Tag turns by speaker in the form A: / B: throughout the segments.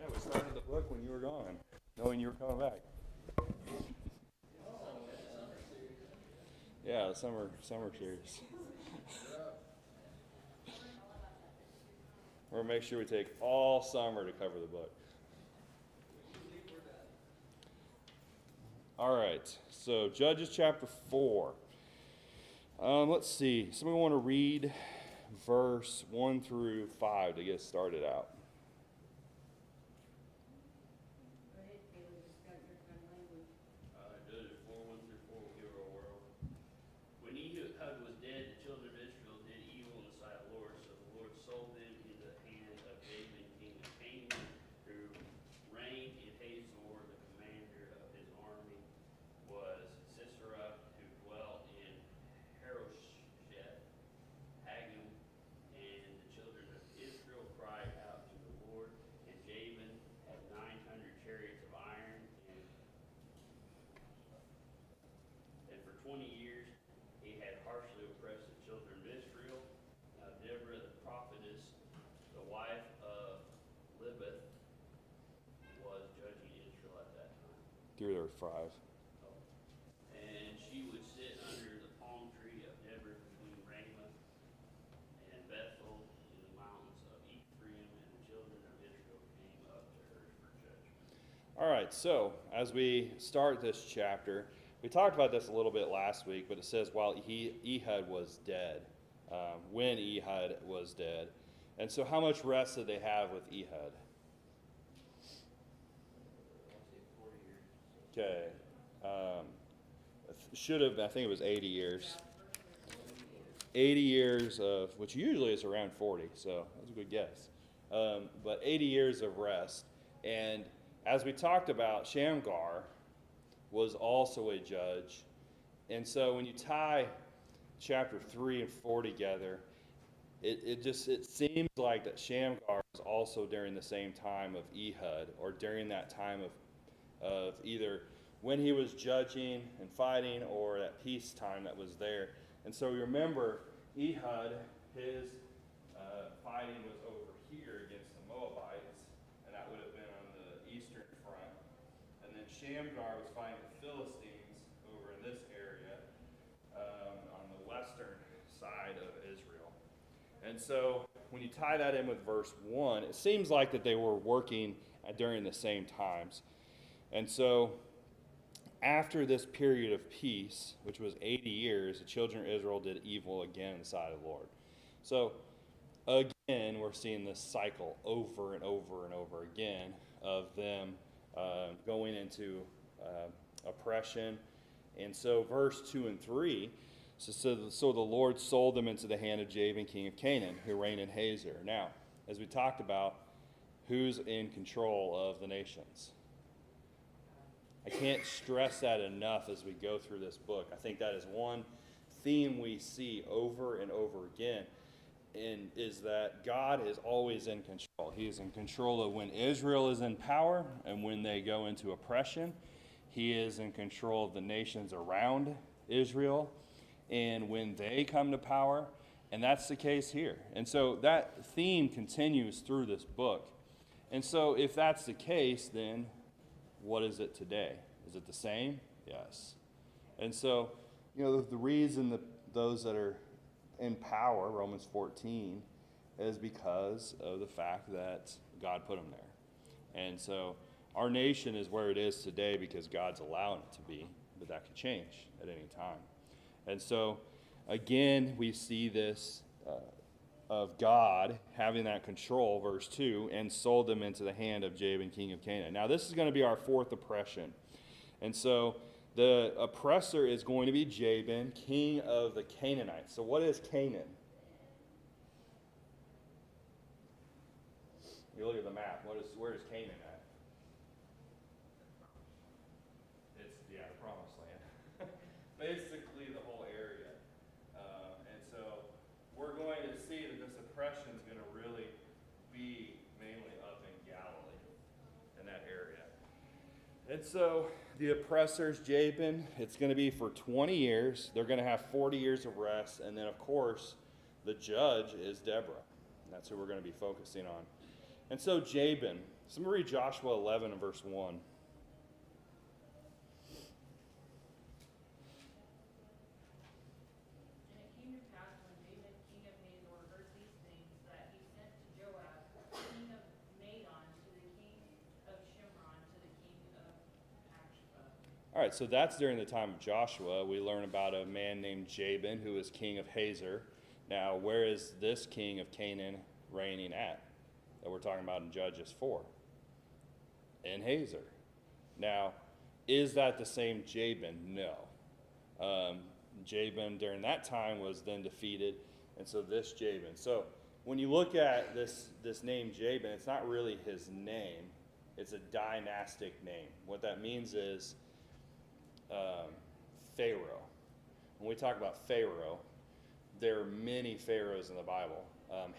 A: Yeah, we started the book when you were gone, knowing you were coming back. Yeah, the summer series. We're gonna make sure we take all summer to cover the book. All right, so Judges chapter 4. Let's see. Somebody want to read verse 1 through 5 to get started out?
B: Judges 4, 1 through 4 will give our world. When Ehud was dead, the children of Israel did evil in the sight of the Lord, so the Lord sold them into the hand of Jabin, king of Canaan, who reigned in Hazor. The commander of his army was Sisera, who dwelt in Harosheth Haggim. And the children of Israel cried out to the Lord, and Jabin had 900 chariots of iron, and for 20 years he had harshly oppressed the children of Israel. Now Deborah the prophetess, the wife of Libeth, was judging Israel at that time.
A: Through there 5.
B: And she would sit under the palm tree of Deborah between Ramah and Bethel in the mountains of Ephraim, and the children of Israel came up to her for judgment.
A: All right, so as we start this chapter, we talked about this a little bit last week, but it says while Ehud was dead, when Ehud was dead. And so how much rest did they have with Ehud? Okay. I think it was 80 years. 80 years of, which usually is around 40, so that's a good guess. But 80 years of rest. And as we talked about, Shamgar was also a judge. And so when you tie chapter 3 and 4 together, it seems like that Shamgar was also during the same time of Ehud, or during that time of either when he was judging and fighting or that peacetime that was there. And so remember, Ehud, his fighting was over here against the Moabites, and that would have been on the eastern front. And then Shamgar was fighting the Philistines over in this area on the western side of Israel. And so when you tie that in with verse 1, it seems like that they were working during the same times. And so after this period of peace, which was 80 years, the children of Israel did evil again in the sight of the Lord. So again, we're seeing this cycle over and over and over again of them going into oppression. And so verse 2 and 3, so the Lord sold them into the hand of Jabin, king of Canaan, who reigned in Hazor. Now, as we talked about, who's in control of the nations? I can't stress that enough as we go through this book. I think that is one theme we see over and over again, and is that God is always in control. He is in control of when Israel is in power and when they go into oppression. He is in control of the nations around Israel and when they come to power, and that's the case here. And so that theme continues through this book. And so if that's the case, then what is it today? Is it the same? Yes. And so, the reason that those that are in power, Romans 14, is because of the fact that God put them there. And so our nation is where it is today because God's allowing it to be, but that could change at any time. And so, again, we see this of God having that control, verse 2, and sold them into the hand of Jabin, king of Canaan. Now, this is going to be our fourth oppression. And so the oppressor is going to be Jabin, king of the Canaanites. So what is Canaan? You look at the map. Where is Canaan at? It's, the promised land. Basically the whole area. And so we're going to see that this oppression is going to really be mainly up in Galilee, in that area. And so the oppressors, Jabin, it's going to be for 20 years. They're going to have 40 years of rest. And then, of course, the judge is Deborah. And that's who we're going to be focusing on. And so Jabin, So I'm going to read Joshua 11 and verse 1.
C: And it came to pass when David king of Hazor heard these things, that he sent to Joab king of Madon to the king of Shimron to the king of Akshaph.
A: All right, so that's during the time of Joshua. We learn about a man named Jabin who was king of Hazor. Now, where is this king of Canaan reigning at that we're talking about in Judges 4? In Hazor. Now, is that the same Jabin? No. Jabin during that time was then defeated, and so this Jabin. So when you look at this name Jabin, it's not really his name. It's a dynastic name. What that means is Pharaoh. When we talk about Pharaoh, there are many pharaohs in the Bible.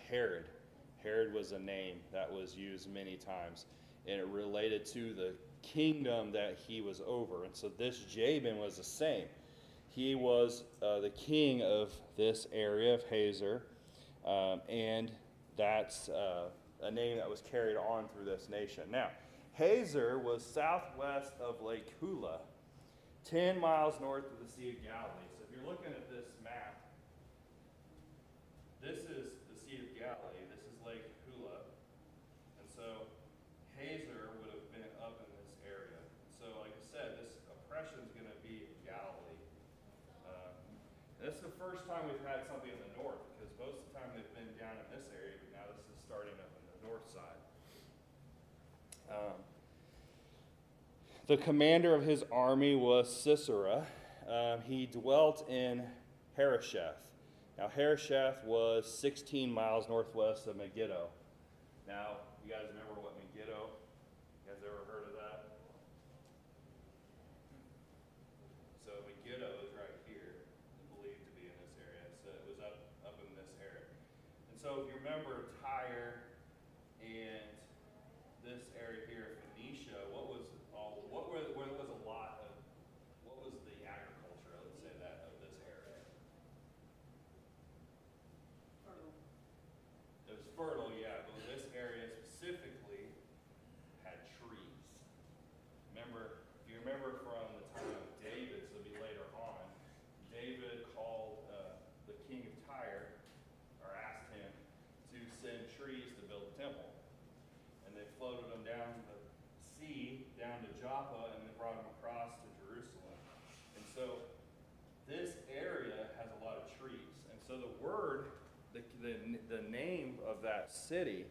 A: Herod was a name that was used many times, and it related to the kingdom that he was over. And so this Jabin was the same. He was the king of this area of Hazor, and that's a name that was carried on through this nation. Now, Hazor was southwest of Lake Hula, 10 miles north of the Sea of Galilee. So if you're looking at this map, this is the Sea of Galilee. This is Lake Hula. And so Hazor would have been up in this area. So like I said, this oppression is going to be in Galilee. This is the first time we've had something in the north, because most of the time they've been down in this area, but now this is starting up in the north side. The commander of his army was Sisera. He dwelt in Harosheth. Now, Harosheth was 16 miles northwest of Megiddo. Now, you guys remember what Megiddo? You guys ever heard of that? So Megiddo is right here, believed to be in this area. So it was up in this area. And so if you remember Tyre and this area here, Phoenicia, what was the agriculture, let's say that, of this area?
C: Fertile.
A: It was fertile, yeah, but this area specifically had trees. If you remember from the time of David, so it'll be later on, David called the king of Tyre, or asked him to send trees to build the temple. And they floated them down the sea, down to Joppa, and they brought them across to Jerusalem. And so this area has a lot of trees. And so the word, the name of that city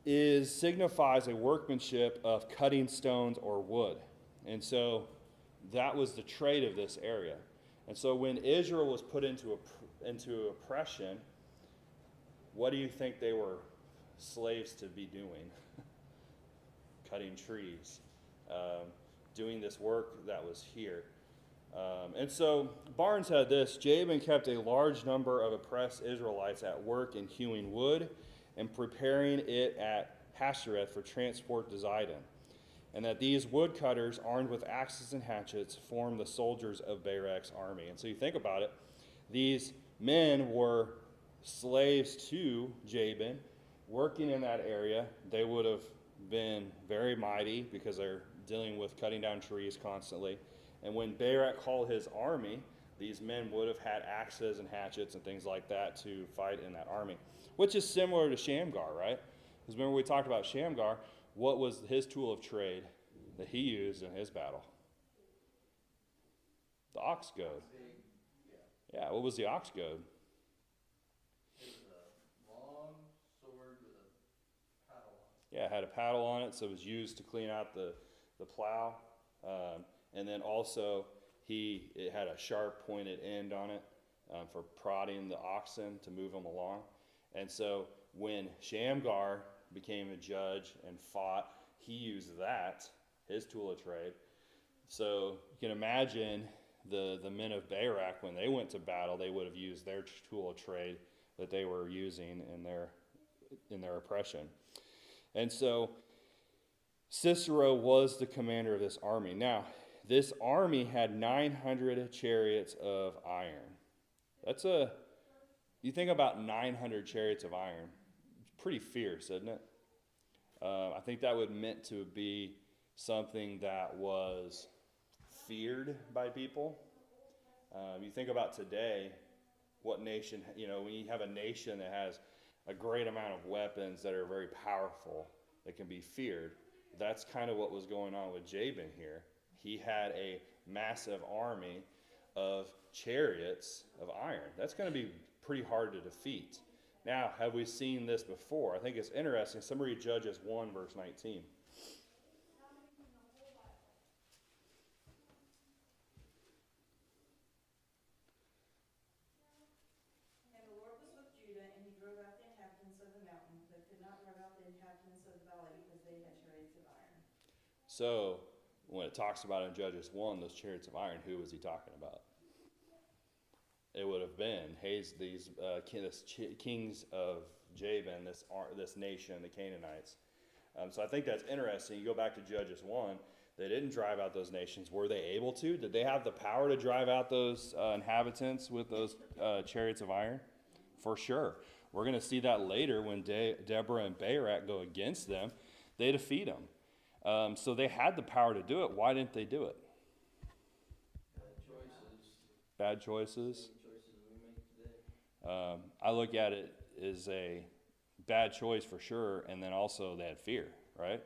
A: signifies a workmanship of cutting stones or wood. And so that was the trade of this area. And so when Israel was put into oppression, what do you think they were slaves to be doing? Cutting trees, doing this work that was here. And so Barnes had this: Jabin kept a large number of oppressed Israelites at work in hewing wood and preparing it at Hasereth for transport to Zidon, and that these woodcutters, armed with axes and hatchets, formed the soldiers of Barak's army. And so you think about it, these men were slaves to Jabin, working in that area. They would have been very mighty because they're dealing with cutting down trees constantly. And when Barak called his army, these men would have had axes and hatchets and things like that to fight in that army, which is similar to Shamgar, right? Because remember we talked about Shamgar. What was his tool of trade that he used in his battle? The ox goad. Yeah, what was the ox goad?
D: It was a long sword with a paddle on it.
A: Yeah, it had a paddle on it, so it was used to clean out the plow. And then also, it had a sharp pointed end on it for prodding the oxen to move them along. And so when Shamgar became a judge and fought, he used that, his tool of trade. So you can imagine the men of Barak, when they went to battle, they would have used their tool of trade that they were using in their oppression. And so Sisera was the commander of this army. Now, this army had 900 chariots of iron. You think about 900 chariots of iron. It's pretty fierce, isn't it? I think that would meant to be something that was feared by people. You think about today, what nation, when you have a nation that has a great amount of weapons that are very powerful, that can be feared, that's kind of what was going on with Jabin here. He had a massive army of chariots of iron. That's going to be pretty hard to defeat. Now, have we seen this before? I think it's interesting. Somebody read Judges 1, verse 19.
E: And the Lord was with Judah, and he drove out the inhabitants of the mountain, but could not drive out the inhabitants of the valley, because they had chariots of iron.
A: So, when it talks about in Judges 1, those chariots of iron, who was he talking about? It would have been these kings of Jabin, this nation, the Canaanites. So I think that's interesting. You go back to Judges 1, they didn't drive out those nations. Were they able to? Did they have the power to drive out those inhabitants with those chariots of iron? For sure. We're going to see that later when Deborah and Barak go against them. They defeat them. So they had the power to do it. Why didn't they do it? Bad choices. I look at it as a bad choice for sure, and then also they had fear, right?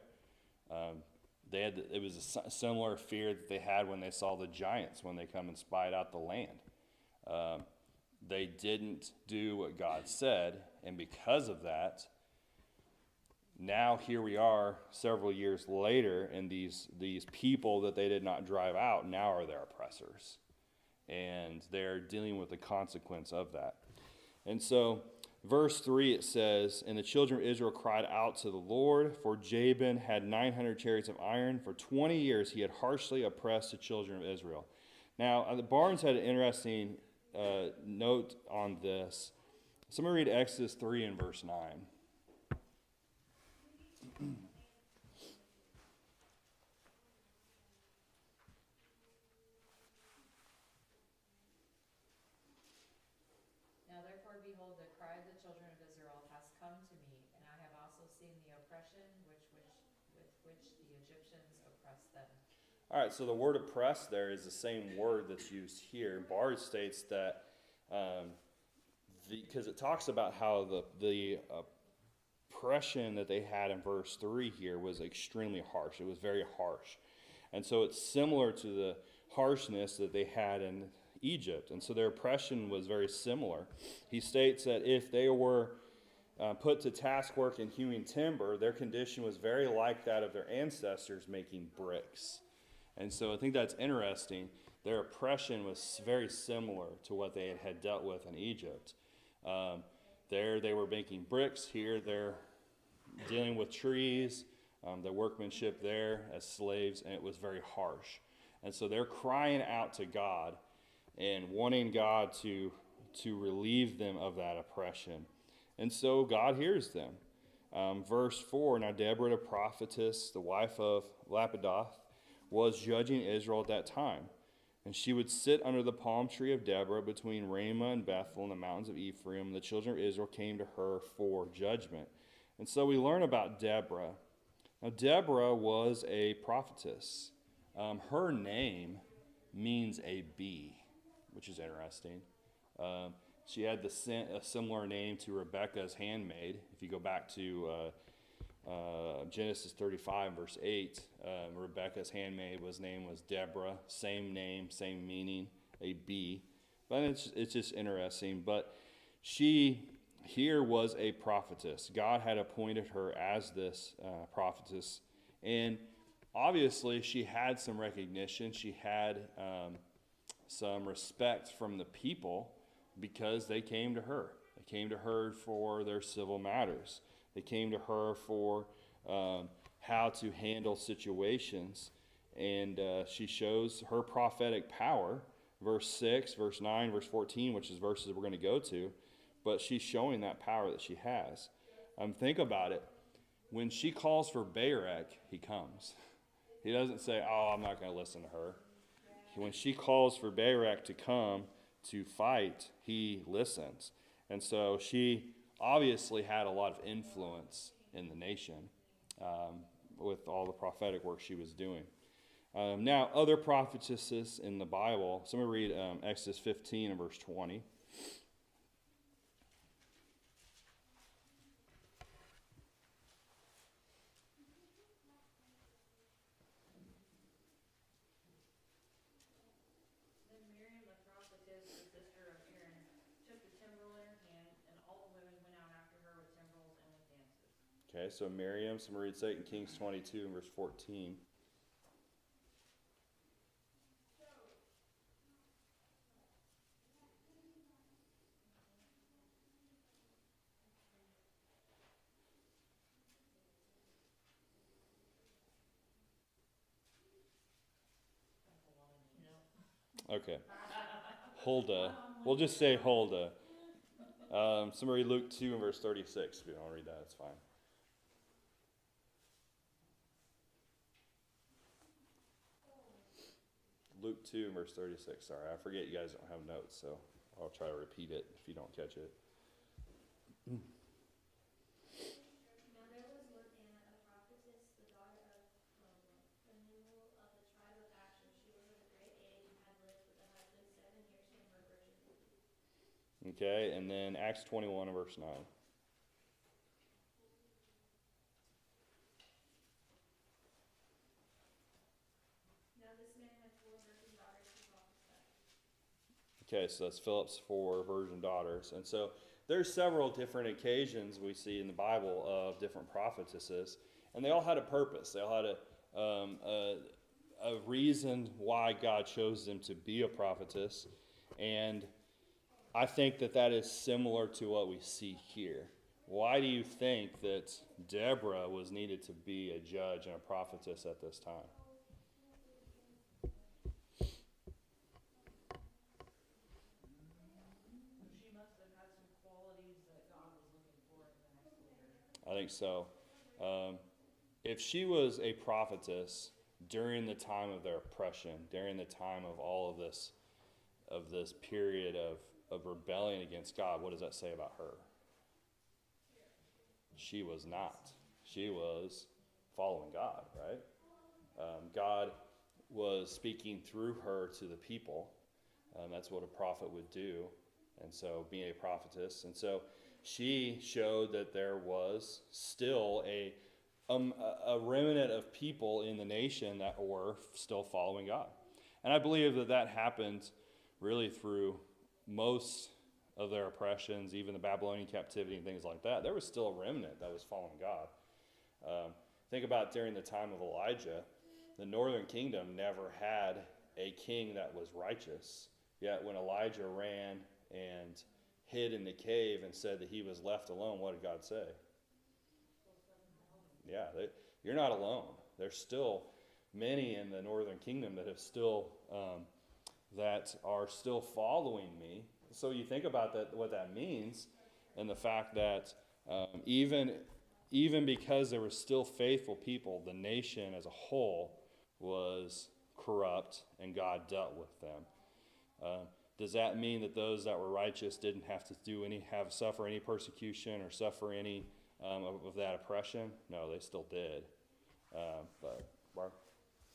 A: It was a similar fear that they had when they saw the giants when they come and spied out the land. They didn't do what God said, and because of that, now here we are several years later, and these people that they did not drive out now are their oppressors, and they're dealing with the consequence of that. And so, verse 3, it says, "And the children of Israel cried out to the Lord, for Jabin had 900 chariots of iron. For 20 years he had harshly oppressed the children of Israel." Now, the Barnes had an interesting note on this. Somebody read Exodus 3 and verse 9.
F: Now therefore, behold, the cry of the children of Israel has come to me, and I have also seen the oppression with which the Egyptians oppressed them.
A: All right, so the word oppress there is the same word that's used here. Bard states that because it talks about how the oppression that they had in verse 3 here was extremely harsh. It was very harsh. And so it's similar to the harshness that they had in Egypt. And so their oppression was very similar. He states that if they were put to task work in hewing timber, their condition was very like that of their ancestors making bricks. And so I think that's interesting. Their oppression was very similar to what they had dealt with in Egypt. There they were making bricks. Here they're dealing with trees, the workmanship there as slaves, and it was very harsh. And so they're crying out to God and wanting God to relieve them of that oppression. And so God hears them. Verse 4, "Now Deborah the prophetess, the wife of Lapidoth, was judging Israel at that time. And she would sit under the palm tree of Deborah between Ramah and Bethel in the mountains of Ephraim. And the children of Israel came to her for judgment." And so we learn about Deborah. Now Deborah was a prophetess. Her name means a bee, which is interesting. She had a similar name to Rebekah's handmaid. If you go back to Genesis 35, verse 8, Rebekah's handmaid name was Deborah. Same name, same meaning, a bee. But it's just interesting. But she here was a prophetess. God had appointed her as this prophetess. And obviously, she had some recognition. She had some respect from the people because they came to her. They came to her for their civil matters. They came to her for how to handle situations. And she shows her prophetic power. Verse 6, verse 9, verse 14, which is verses we're going to go to. But she's showing that power that she has. Think about it. When she calls for Barak, he comes. He doesn't say, "Oh, I'm not going to listen to her." When she calls for Barak to come to fight, he listens. And so she obviously had a lot of influence in the nation. with all the prophetic work she was doing. Now, other prophetesses in the Bible. So I'm going to read Exodus 15 and verse 20.
C: Then Miriam the prophetess, the sister of Aaron, took the timbrel in her hand, and all the women went out after her with timbrels and with dances.
A: Okay, so Miriam. So I'm going to read 2 Kings 22 and verse 14. Okay. Huldah. We'll just say Huldah. Somebody Luke 2 and verse 36. If you don't want to read that, it's fine. Luke 2 and verse 36. Sorry, I forget you guys don't have notes, so I'll try to repeat it if you don't catch it.
G: Now there was with Anna a prophetess, the daughter of Phanuel of the tribe of Asher. She was of a great age and had lived with a husband 7 years from her virginity.
A: Okay, and then Acts 21 and verse 9.
G: Now this man had 4 virgin daughters who prophesied.
A: Okay, so that's Philip's 4 virgin daughters. And so there's several different occasions we see in the Bible of different prophetesses, and they all had a purpose. They all had a reason why God chose them to be a prophetess. And I think that is similar to what we see here. Why do you think that Deborah was needed to be a judge and a prophetess at this time?
C: She must have had some qualities that God was looking for in the next leader.
A: I think so. If she was a prophetess during the time of their oppression, during the time of all of this period of rebellion against God, what does that say about her? She was not. She was following God, right? God was speaking through her to the people. That's what a prophet would do. And so being a prophetess. And so she showed that there was still a remnant of people in the nation that were still following God. And I believe that happened really through most of their oppressions, even the Babylonian captivity and things like that. There was still a remnant that was following God. Think about during the time of Elijah, the northern kingdom never had a king that was righteous. Yet when Elijah ran and hid in the cave and said that he was left alone, what did God say? Yeah, you're not alone. There's still many in the northern kingdom that are still following me. So you think about that, what that means, and the fact that even because there were still faithful people, the nation as a whole was corrupt, and God dealt with them. Does that mean that those that were righteous didn't have to suffer any persecution or suffer any of that oppression? No, they still did. But Barb?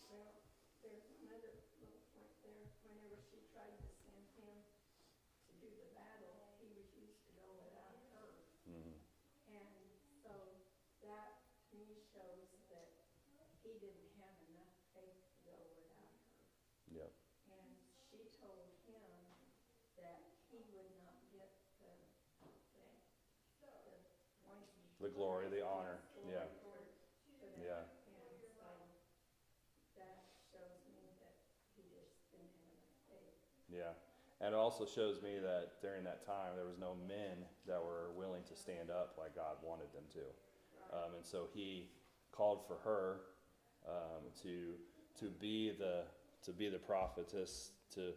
E: Well, there's another little point there. Whenever she tried to send him to do the battle, he refused to go without her.
A: Mm-hmm.
E: And so that, to me, shows that he didn't have enough faith to go without her.
A: Yep.
E: And she told him that he would not get the point.
A: The glory, the honor. Yeah.
E: For that.
A: Yeah.
E: And so that shows me that he just didn't have enough faith.
A: Yeah. And it also shows me that during that time there was no men that were willing to stand up like God wanted them to. And so he called for her to be the prophetess, to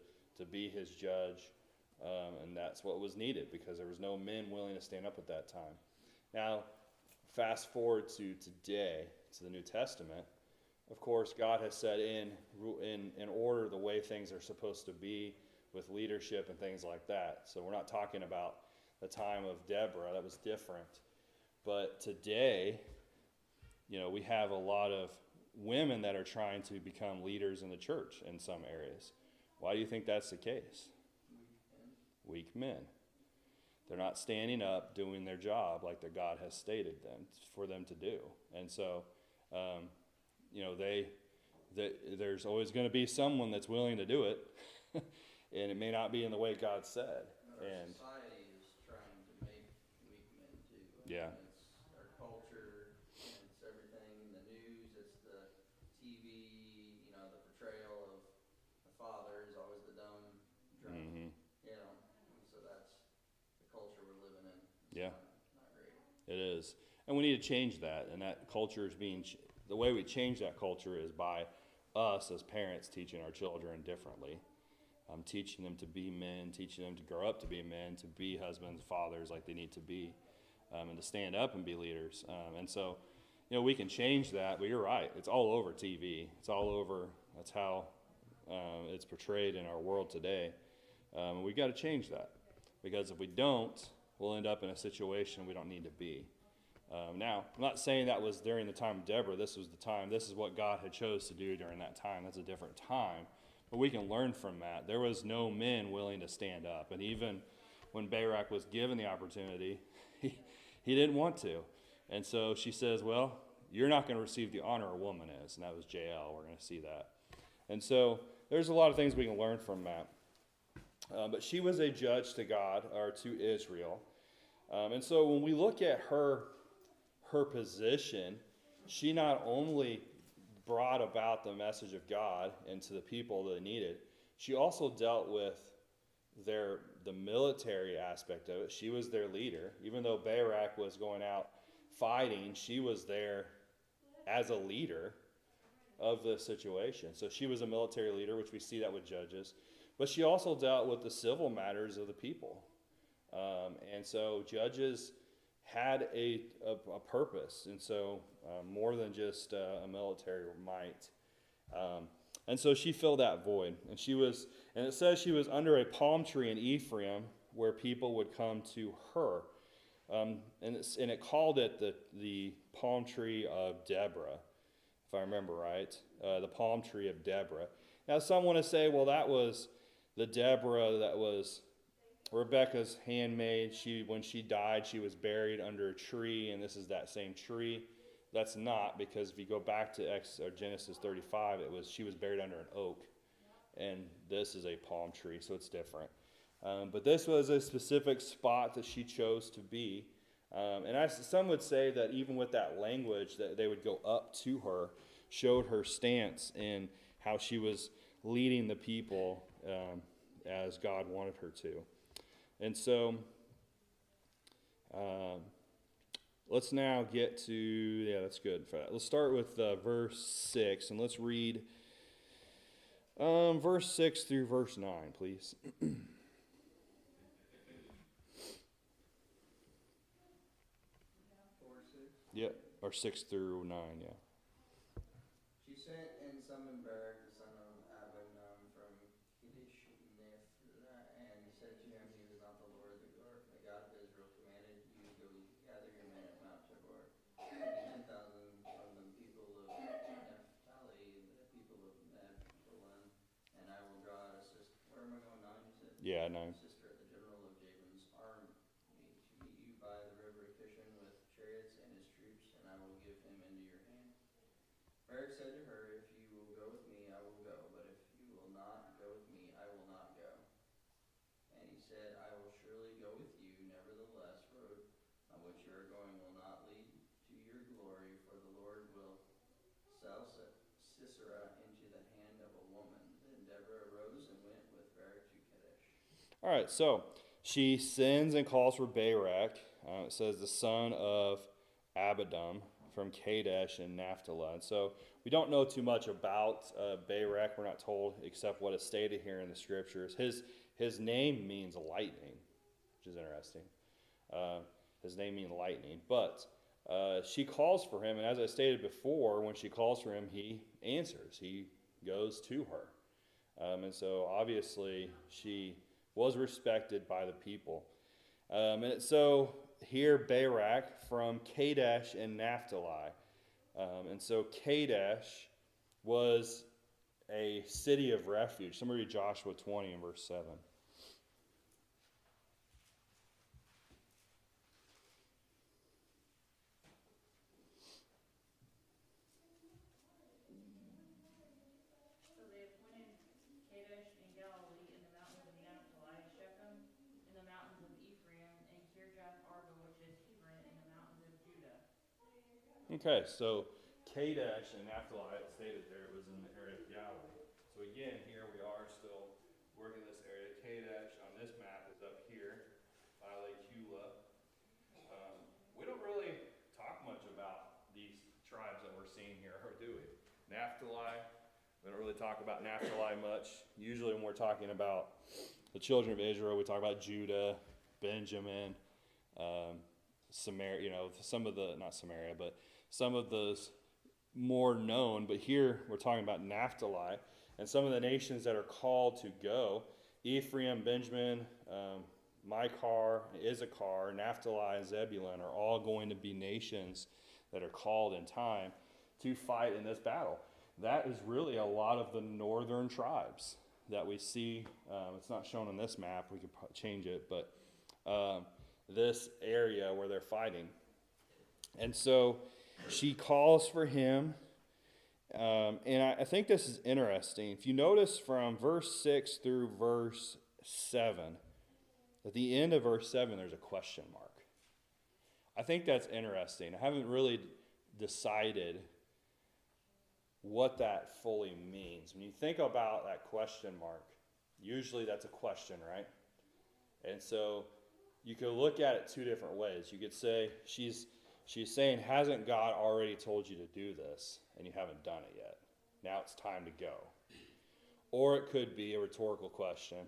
A: be his judge, and that's what was needed because there was no men willing to stand up at that time. Now, fast forward to today, to the New Testament. Of course, God has set in order the way things are supposed to be with leadership and things like that. So we're not talking about the time of Deborah. That was different. But today, we have a lot of women that are trying to become leaders in the church in some areas. Why do you think that's the case? Weak men. They're not standing up, doing their job like their God has stated them for them to do. And so, there's always going to be someone that's willing to do it, and it may not be in the way God said.
D: Our society is trying to make weak men too.
A: Yeah.
D: It's our culture, it's everything in the news, it's the TV, the portrayal of the father is always the dumb drunk,
A: Mm-hmm.
D: and so that's the culture we're living in. It's
A: Yeah.
D: not great.
A: It is. And we need to change that. And that culture is the way we change that culture is by us as parents teaching our children differently. Teaching them to be men, teaching them to grow up to be men, to be husbands, fathers like they need to be, and to stand up and be leaders. And so, we can change that, but you're right. It's all over TV. It's all over. That's how it's portrayed in our world today. We've got to change that, because if we don't, we'll end up in a situation we don't need to be. Now, I'm not saying that was during the time of Deborah. This was the time. This is what God had chose to do during that time. That's a different time. But we can learn from that. There was no men willing to stand up. And even when Barak was given the opportunity, he didn't want to. And so she says, well, you're not going to receive the honor a woman is. And that was Jael. We're going to see that. And so there's a lot of things we can learn from that. But she was a judge to God, or to Israel. And so when we look at her position, she not only brought about the message of God into the people that needed, she also dealt with the military aspect of it. She was their leader. Even though Barak was going out fighting, she was there as a leader of the situation. So she was a military leader, which we see that with Judges. But she also dealt with the civil matters of the people. And so Judges had a purpose, and so more than just a military might. And so she filled that void, and it says she was under a palm tree in Ephraim where people would come to her, and it called it the palm tree of Deborah, if I remember right, the palm tree of Deborah. Now some want to say, well, that was the Deborah that was Rebecca's handmaid. When she died, she was buried under a tree, and this is that same tree. That's not, because if you go back to Genesis 35, she was buried under an oak, and this is a palm tree, so it's different. But this was a specific spot that she chose to be. And some would say that even with that language, that they would go up to her, showed her stance in how she was leading the people as God wanted her to. And so, let's now get to, that's good for that. Let's start with verse 6, and let's read verse 6 through verse 9, please.
D: 4:6.
A: Yep, or 6 through 9, yeah.
D: She sent and summoned Barak, the son of Abinadab, from Kadesh Nephtha, and said to him, "He is not the Lord, the God of Israel, commanded you to go gather your men at Mount Tabor, taking 10,000 from the people of Naphtali, the people of Naphtali, and I will draw out a sister." Where am I going? 9, you said?
A: Yeah, 9.
D: Sister of the general of Jabin's army to meet you by the river Kishon with chariots and his troops, and I will give him into your hand. Barak said to her, "If you will go with me, I will go, but if you will not go with me, I will not go." And he said, "I will surely go with you. Nevertheless, road on which you are going will not lead to your glory, for the Lord will sell Sisera into the hand of a woman." Then Deborah arose and went with Barak to Kadesh.
A: All right, so she sends and calls for Barak. It says the son of Abinadab from Kadesh and Naphtali. And so we don't know too much about Barak. We're not told except what is stated here in the scriptures. His name means lightning, which is interesting. His name means lightning. But she calls for him, and as I stated before, when she calls for him, he answers. He goes to her. And so obviously she was respected by the people. And so here Barak from Kadesh and Naphtali. And so Kadesh was a city of refuge. Somebody read Joshua 20 and verse 7.
C: So they appointed Kadesh in Galilee, in the mountains of Naphtali, Shechem in the mountains of Ephraim, and Kirjath Arba, which is Hebron, in the mountains of Judah.
A: Okay, so Kadesh and Naphtali, it stated there, it was in the area of Galilee. So again, here we are still working this area. Kadesh on this map is up here by Lake Eula. We don't really talk much about these tribes that we're seeing here, or do we? Naphtali, we don't really talk about Naphtali much. Usually when we're talking about the children of Israel, we talk about Judah, Benjamin, Samaria, some of the, not Samaria, but some of those more known. But here we're talking about Naphtali and some of the nations that are called to go. Ephraim, Benjamin, Machar, Issachar, Naphtali, and Zebulun are all going to be nations that are called in time to fight in this battle. That is really a lot of the northern tribes that we see. It's not shown on this map. We could change it, but this area where they're fighting. And so she calls for him. And I think this is interesting. If you notice from verse 6 through verse 7, at the end of verse 7, there's a question mark. I think that's interesting. I haven't really decided what that fully means. When you think about that question mark, usually that's a question, right? And so you could look at it two different ways. You could say she's saying, hasn't God already told you to do this and you haven't done it yet? Now it's time to go. Or it could be a rhetorical question.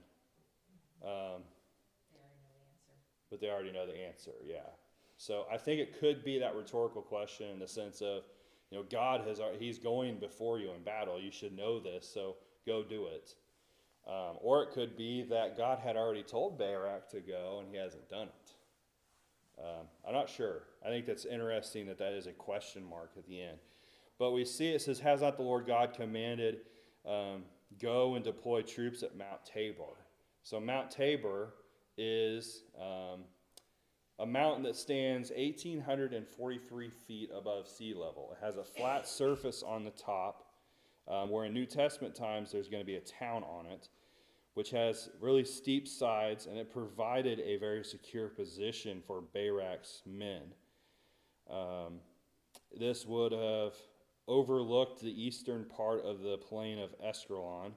A: But they already know the answer, yeah. So I think it could be that rhetorical question in the sense of, God he's going before you in battle. You should know this, so go do it. Or it could be that God had already told Barak to go and he hasn't done it. I'm not sure. I think that's interesting that is a question mark at the end. But we see it says, has not the Lord God commanded, go and deploy troops at Mount Tabor? So Mount Tabor is a mountain that stands 1,843 feet above sea level. It has a flat surface on the top, where in New Testament times there's going to be a town on it, which has really steep sides, and it provided a very secure position for Barak's men. This would have overlooked the eastern part of the plain of Escalon,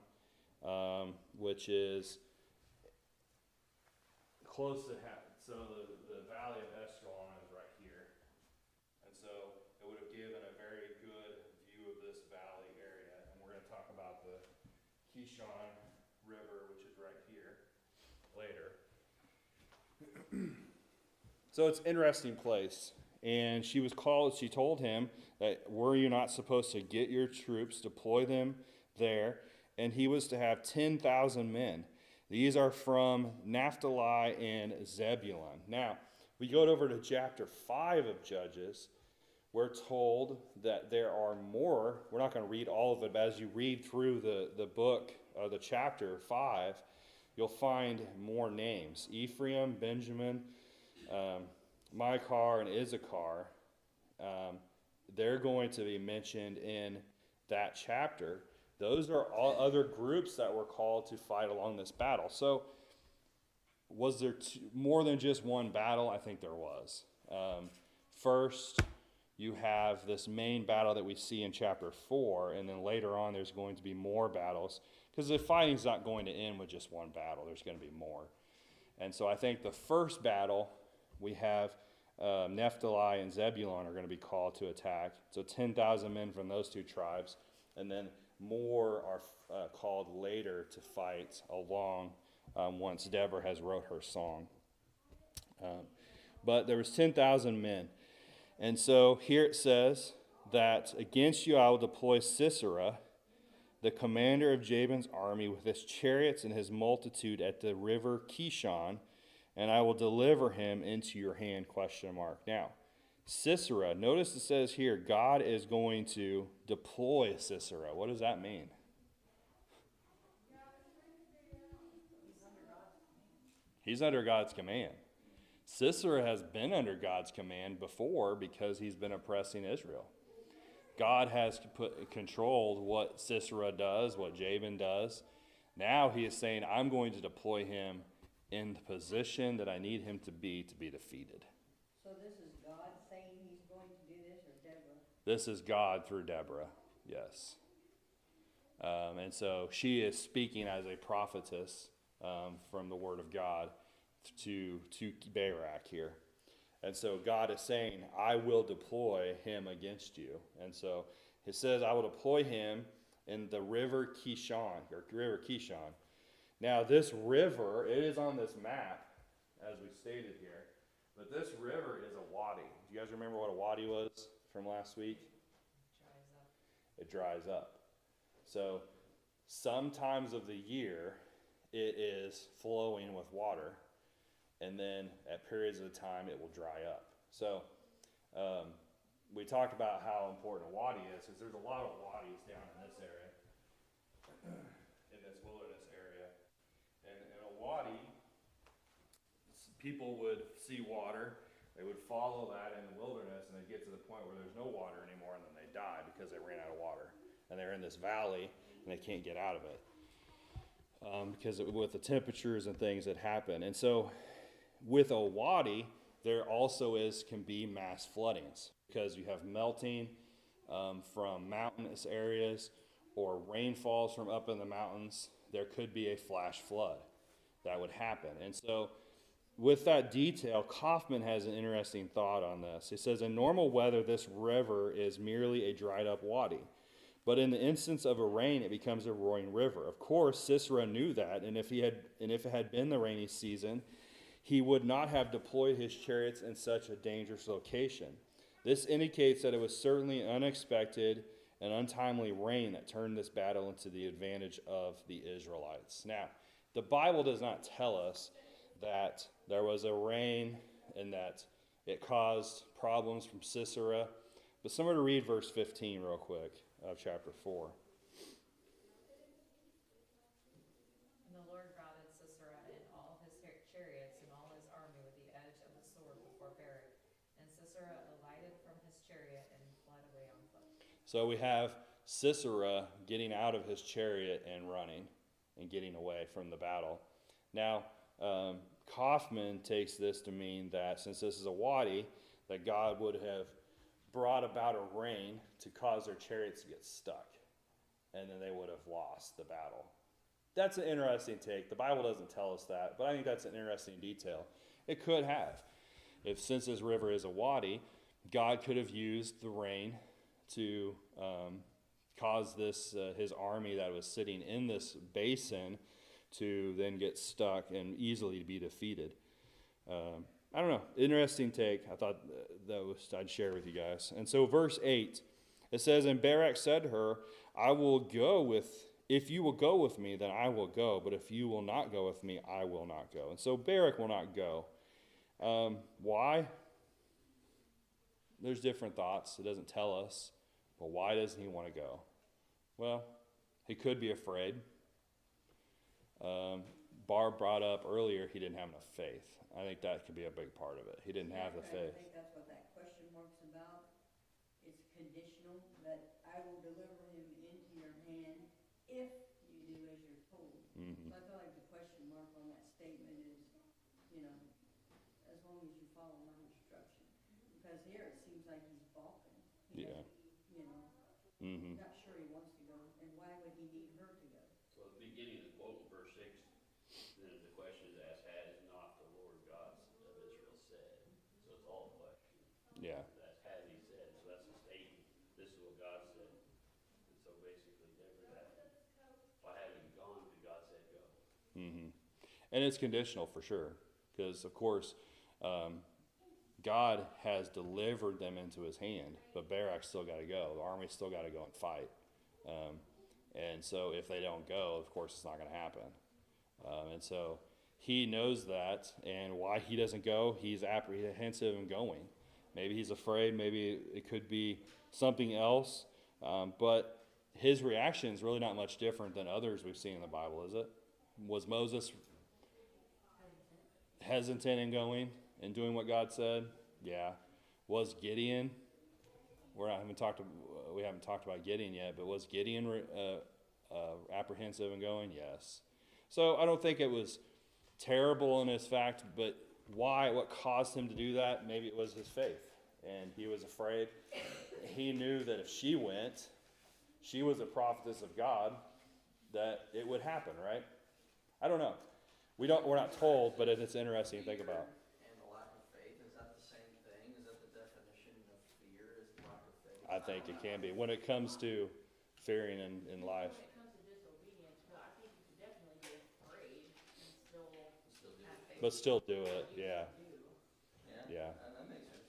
A: which is close to so the valley of Escalon is right here. And so it would have given a very good view of this valley area. And we're going to talk about the Kishon River, which is right here, later. So it's an interesting place. And she told him that were you not supposed to get your troops, deploy them there, and he was to have 10,000 men. These are from Naphtali and Zebulun. Now, we go over to chapter 5 of Judges. We're told that there are more. We're not going to read all of it, but as you read through the book, the chapter 5, you'll find more names. Ephraim, Benjamin, Machar, and Issachar. They're going to be mentioned in that chapter. Those are all other groups that were called to fight along this battle. So was there more than just one battle? I think there was. First, you have this main battle that we see in chapter 4, and then later on there's going to be more battles, because the fighting's not going to end with just one battle. There's going to be more. And so I think the first battle, we have Naphtali and Zebulun are going to be called to attack. So 10,000 men from those two tribes, and then more are called later to fight along once Deborah has wrote her song. But there was 10,000 men. And so here it says that against you I will deploy Sisera, the commander of Jabin's army, with his chariots and his multitude at the river Kishon, and I will deliver him into your hand, ? Now, Sisera, notice it says here, God is going to deploy Sisera. What does that mean? He's under God's command. Sisera has been under God's command before because he's been oppressing Israel. God has controlled what Sisera does, what Jabin does. Now he is saying, I'm going to deploy him in the position that I need him to be defeated.
H: So this is God saying he's going to do this, or Deborah?
A: This is God through Deborah, yes. And so she is speaking as a prophetess from the word of God to Barak here. And so God is saying, I will deploy him against you. And so it says, I will deploy him in the river Kishon, or river Kishon. Now this river, it is on this map, as we stated here, but this river is a wadi. Do you guys remember what a wadi was from last week?
F: Dries up.
A: It dries up. So sometimes of the year, it is flowing with water, and then at periods of the time, it will dry up. So we talked about how important a wadi is, because there's a lot of wadis down in this area, in this wilderness area. And in a wadi, people would see water, they would follow that in the wilderness, and they'd get to the point where there's no water anymore, and then they die because they ran out of water. And they're in this valley, and they can't get out of it. Because with the temperatures and things that happen. And so with a wadi, there also can be mass floodings, because you have melting from mountainous areas or rainfalls from up in the mountains. There could be a flash flood that would happen. And so with that detail, Kaufman has an interesting thought on this. He says, in normal weather, this river is merely a dried up wadi. But in the instance of a rain, it becomes a roaring river. Of course, Sisera knew that, and if it had been the rainy season, he would not have deployed his chariots in such a dangerous location. This indicates that it was certainly an unexpected and untimely rain that turned this battle into the advantage of the Israelites. Now, the Bible does not tell us that there was a rain and that it caused problems from Sisera, but somebody read verse 15 real quick of chapter 4.
F: And the Lord routed Sisera and all his chariots and all his army with the edge of the sword before Barak. And Sisera alighted from his chariot and fled away on foot.
A: So we have Sisera getting out of his chariot and running and getting away from the battle. Now, Kaufman takes this to mean that since this is a wadi, that God would have brought about a rain to cause their chariots to get stuck, and then they would have lost the battle. That's an interesting take. The Bible doesn't tell us that, but I think that's an interesting detail. It could have. Since this river is a wadi, God could have used the rain to cause this his army that was sitting in this basin to then get stuck and easily be defeated. I don't know. Interesting take. I thought I'd share with you guys. And so verse 8, it says, and Barak said to her, if you will go with me, then I will go. But if you will not go with me, I will not go. And so Barak will not go. Why? There's different thoughts. It doesn't tell us. But why doesn't he want to go? Well, he could be afraid. Barb brought up earlier he didn't have enough faith. I think that could be a big part of it. He didn't have the faith.
H: I think that's what that question mark's about. It's conditional, that I will deliver him into your hand if you do as you're told.
A: Mm-hmm.
H: So I feel like the question mark on that statement is, as long as you follow my instruction. Because here it seems like he's balking.
A: Yeah. Mm-hmm.
H: Not sure he wants to go, and why would he need her to go?
B: So at the beginning of the quote in verse 6, then the question is asked, has not the Lord God of Israel said? So it's all a question.
A: Yeah.
B: That's has he said. So that's a statement. This is what God said. And so basically, why haven't you gone? Because God said go.
A: Mm-hmm. And it's conditional for sure. Because, of course, God has delivered them into his hand, but Barak's still got to go. The army's still got to go and fight. And so if they don't go, of course, it's not going to happen. And so he knows that, and why he doesn't go, he's apprehensive in going. Maybe he's afraid. Maybe it could be something else. But his reaction is really not much different than others we've seen in the Bible, is it? Was Moses hesitant in going and doing what God said? Yeah. Was Gideon? We haven't talked about Gideon yet, but was Gideon apprehensive in going? Yes. So I don't think it was terrible in his fact, but why? What caused him to do that? Maybe it was his faith, and he was afraid. He knew that if she went, she was a prophetess of God, that it would happen, right? I don't know. We're not told, but it's interesting to think about.
D: And the lack of faith, is that the same thing? Is that the definition of fear, is the lack of faith?
A: I think it can be when it comes to fearing in life.
C: When it comes to disobedience, well, I think you could definitely be afraid and still
D: Still do
C: have
D: it.
C: faith.
A: But still do
C: in
A: it,
C: what you
A: yeah.
C: do.
A: Yeah.
D: That makes sense.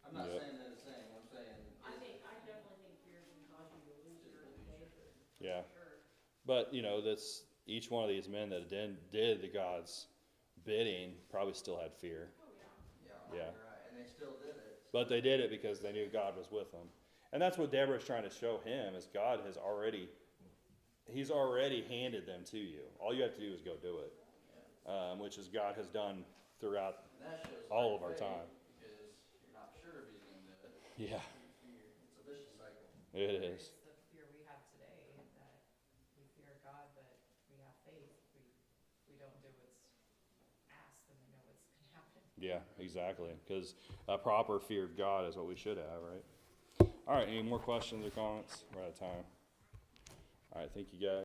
D: I'm not
A: Yep.
D: saying that it's saying, I'm saying.
C: I definitely think fear can cause you to lose your faith.
A: Yeah.
C: For sure.
A: But, each one of these men that did the God's bidding probably still had fear.
C: Oh, yeah.
D: Yeah,
A: Yeah.
D: you're right, and they still did it.
A: But they did it because they knew God was with them. And that's what Deborah's trying to show him, is God he's already handed them to you. All you have to do is go do it, which is God has done throughout
D: And that shows
A: all
D: lack
A: of our
D: faith,
A: time.
D: because you're not sure if he's gonna do it.
A: Yeah,
D: It's a vicious cycle.
A: it is.
F: It's the fear we have today, that we fear God, but we have faith. We don't do what's asked, and we know what's going to happen.
A: Yeah, exactly. Because a proper fear of God is what we should have, right? All right, any more questions or comments? We're out of time. All right, thank you guys.